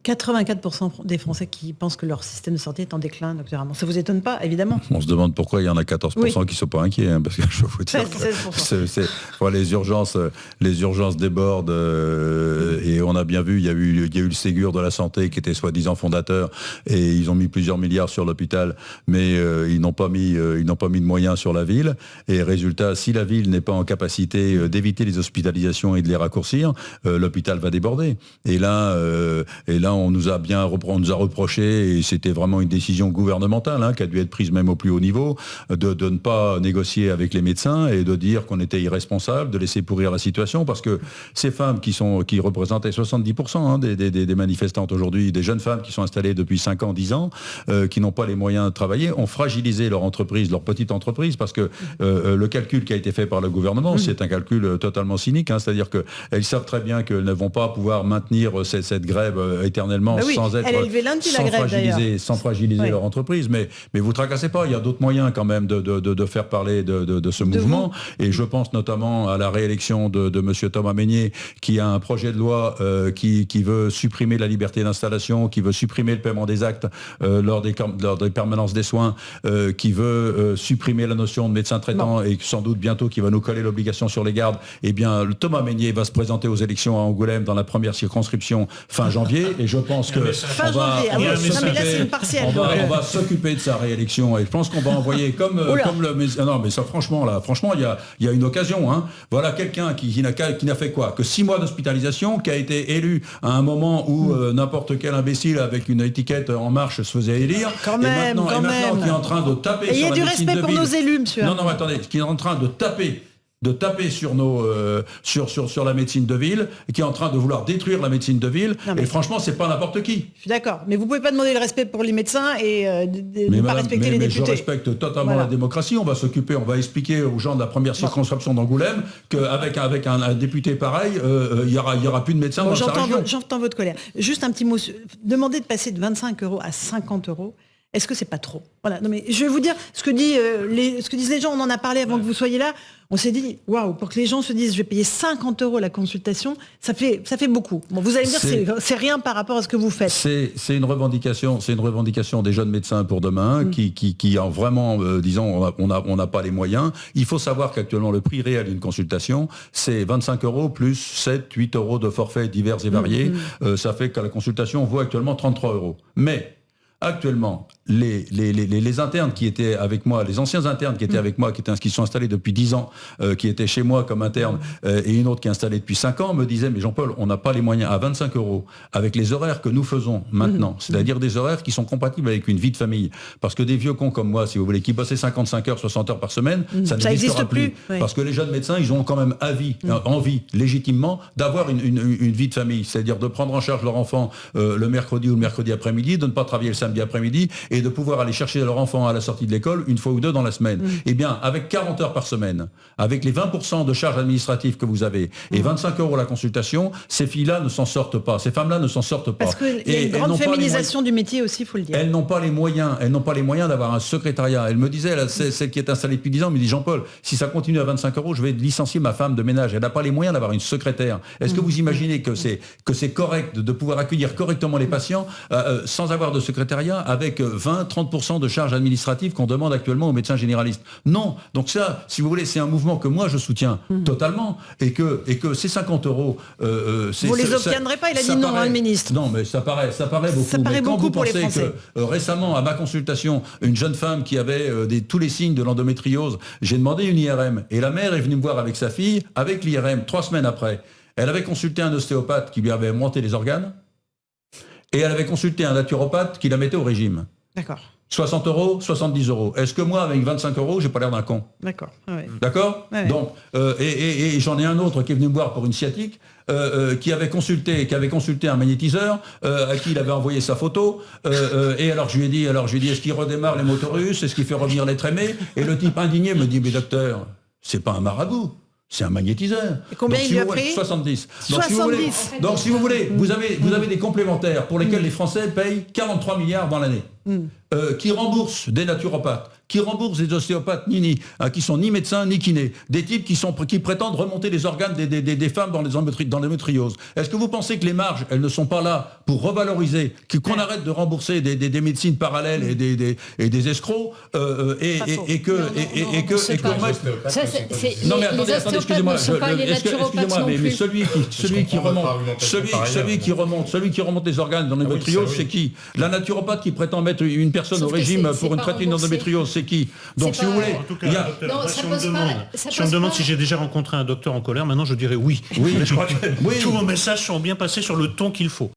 84% des Français qui pensent que leur système de santé est en déclin, docteur Hamon. Ça vous étonne pas, évidemment? On se demande pourquoi il y en a 14% qui ne sont pas inquiets, parce que je vous dire les urgences débordent, et on a bien vu, il y a eu le Ségur de la santé qui était soi-disant fondateur, et ils ont mis plusieurs milliards sur l'hôpital, mais ils n'ont pas mis de moyens sur la ville, et résultat, si la ville n'est pas en capacité d'éviter les hospitalisations et de les raccourcir, l'hôpital va déborder. Et là, on nous a reproché, et c'était vraiment une décision gouvernementale, qui a dû être prise même au plus haut niveau, de ne pas négocier avec les médecins et de dire qu'on était irresponsable, de laisser pourrir la situation, parce que ces femmes qui représentaient 70% des manifestantes aujourd'hui, des jeunes femmes qui sont installées depuis 5 ans, 10 ans, qui n'ont pas les moyens de travailler, ont fragilisé leur entreprise, leur petite entreprise, parce que le calcul qui a été fait par le gouvernement, c'est un calcul totalement cynique, c'est-à-dire qu'elles savent très bien qu'elles ne vont pas pouvoir maintenir cette grève éternellement sans fragiliser leur entreprise. Mais vous tracassez pas, il y a d'autres moyens quand même de faire parler de ce mouvement. Et je pense notamment à la réélection de M. Thomas Mesnier, qui a un projet de loi qui veut supprimer la liberté d'installation, qui veut supprimer le paiement des actes lors des permanences des soins, qui veut supprimer la notion de médecin traitant, et sans doute bientôt qui va nous coller l'obligation sur les gardes. Eh bien, Thomas Mesnier va se présenter aux élections à Angoulême dans la première circonscription fin janvier, et je pense que on va s'occuper de sa réélection, et je pense qu'on va envoyer comme le... Non, mais ça, franchement, il y a une occasion. Voilà quelqu'un qui n'a fait quoi? Que 6 mois d'hospitalisation, qui a été élu à un moment où n'importe quel imbécile avec une étiquette En Marche se faisait élire, et maintenant qui est en train de taper sur la médecine de ville. Il y a du respect pour nos élus, monsieur. Non, attendez, qui est en train de taper sur sur la médecine de ville, qui est en train de vouloir détruire la médecine de ville, et franchement, c'est pas n'importe qui. Je suis d'accord, mais vous pouvez pas demander le respect pour les médecins et ne pas respecter les députés. Je respecte totalement la démocratie. On va expliquer aux gens de la première circonscription d'Angoulême qu'avec un député pareil, il y aura plus de médecins dans sa région. J'entends votre colère. Juste un petit mot. Demander de passer de 25 € à 50 €. Est-ce que c'est pas trop? Voilà. Non, mais je vais vous dire ce que disent les gens. On en a parlé avant que vous soyez là. On s'est dit, waouh, pour que les gens se disent, je vais payer 50 € la consultation, ça fait beaucoup. Bon, vous allez me dire, c'est rien par rapport à ce que vous faites. C'est une revendication des jeunes médecins pour demain, qui en vraiment, disons, on n'a pas les moyens. Il faut savoir qu'actuellement, le prix réel d'une consultation, c'est 25 € plus 7, 8 € de forfaits divers et variés. Ça fait que la consultation vaut actuellement 33 €. Mais actuellement, les internes qui étaient avec moi, les anciens internes qui étaient avec moi, qui sont installés depuis 10 ans, qui étaient chez moi comme internes, et une autre qui est installée depuis 5 ans, me disaient, mais Jean-Paul, on n'a pas les moyens à 25 €, avec les horaires que nous faisons maintenant, c'est-à-dire des horaires qui sont compatibles avec une vie de famille. Parce que des vieux cons comme moi, si vous voulez, qui bossaient 55 heures, 60 heures par semaine, ça n'existera plus. Oui. Parce que les jeunes médecins, ils ont quand même envie, légitimement, d'avoir une vie de famille, c'est-à-dire de prendre en charge leur enfant le mercredi ou le mercredi après-midi, de ne pas travailler le samedi après-midi, et de pouvoir aller chercher leur enfant à la sortie de l'école une fois ou deux dans la semaine. Eh bien, avec 40 heures par semaine, avec les 20% de charges administratives que vous avez, et 25 € la consultation, ces filles-là ne s'en sortent pas, ces femmes-là ne s'en sortent pas. Parce qu'il y a une grande féminisation du métier aussi, il faut le dire. Elles n'ont pas les moyens d'avoir un secrétariat. Elle me disait, celle qui est installée depuis 10 ans, me dit, Jean-Paul, si ça continue à 25 €, je vais licencier ma femme de ménage. Elle n'a pas les moyens d'avoir une secrétaire. Est-ce que vous imaginez que c'est correct de pouvoir accueillir correctement les patients sans avoir de secrétariat, avec 20-30% de charges administratives qu'on demande actuellement aux médecins généralistes? Non. Donc ça, si vous voulez, c'est un mouvement que moi je soutiens totalement, et que ces 50 €... vous les obtiendrez pas, il a dit non, le ministre. Non, mais ça paraît beaucoup. Ça paraît beaucoup vous pour les pensez Français. que récemment, à ma consultation, une jeune femme qui avait tous les signes de l'endométriose, j'ai demandé une IRM, et la mère est venue me voir avec sa fille, avec l'IRM, 3 semaines après. Elle avait consulté un ostéopathe qui lui avait monté les organes, et elle avait consulté un naturopathe qui la mettait au régime. D'accord. 60 €, 70 €. Est-ce que moi, avec 25 €, j'ai pas l'air d'un con? D'accord. Ouais. D'accord. Ouais. Donc, et j'en ai un autre qui est venu me voir pour une sciatique, qui avait consulté un magnétiseur, à qui il avait envoyé sa photo, et alors je lui ai dit, est-ce qu'il redémarre les moteurs russes, est-ce qu'il fait revenir les trémés? Et le type indigné me dit, mais docteur, c'est pas un marabout. C'est un magnétiseur. Et combien il lui a pris? 70. Donc si vous voulez, vous avez des complémentaires pour lesquels les Français payent 43 milliards dans l'année. qui remboursent des naturopathes, qui remboursent des ostéopathes qui sont ni médecins ni kinés, des types qui prétendent remonter les organes des femmes dans l'endométriose. Est-ce que vous pensez que les marges, elles ne sont pas là pour revaloriser, qu'on arrête de rembourser des médecines parallèles et des escrocs et que non mais attendez, excusez-moi, mais celui qui remonte les organes dans l'endométriose, c'est qui? La naturopathe qui prétend mettre une personne au régime pour traiter une endométriose, c'est qui? Donc si vous voulez, en tout cas, docteur, si on me demande si j'ai déjà rencontré un docteur en colère, maintenant je dirais oui. Je crois que tous vos messages sont bien passés sur le ton qu'il faut.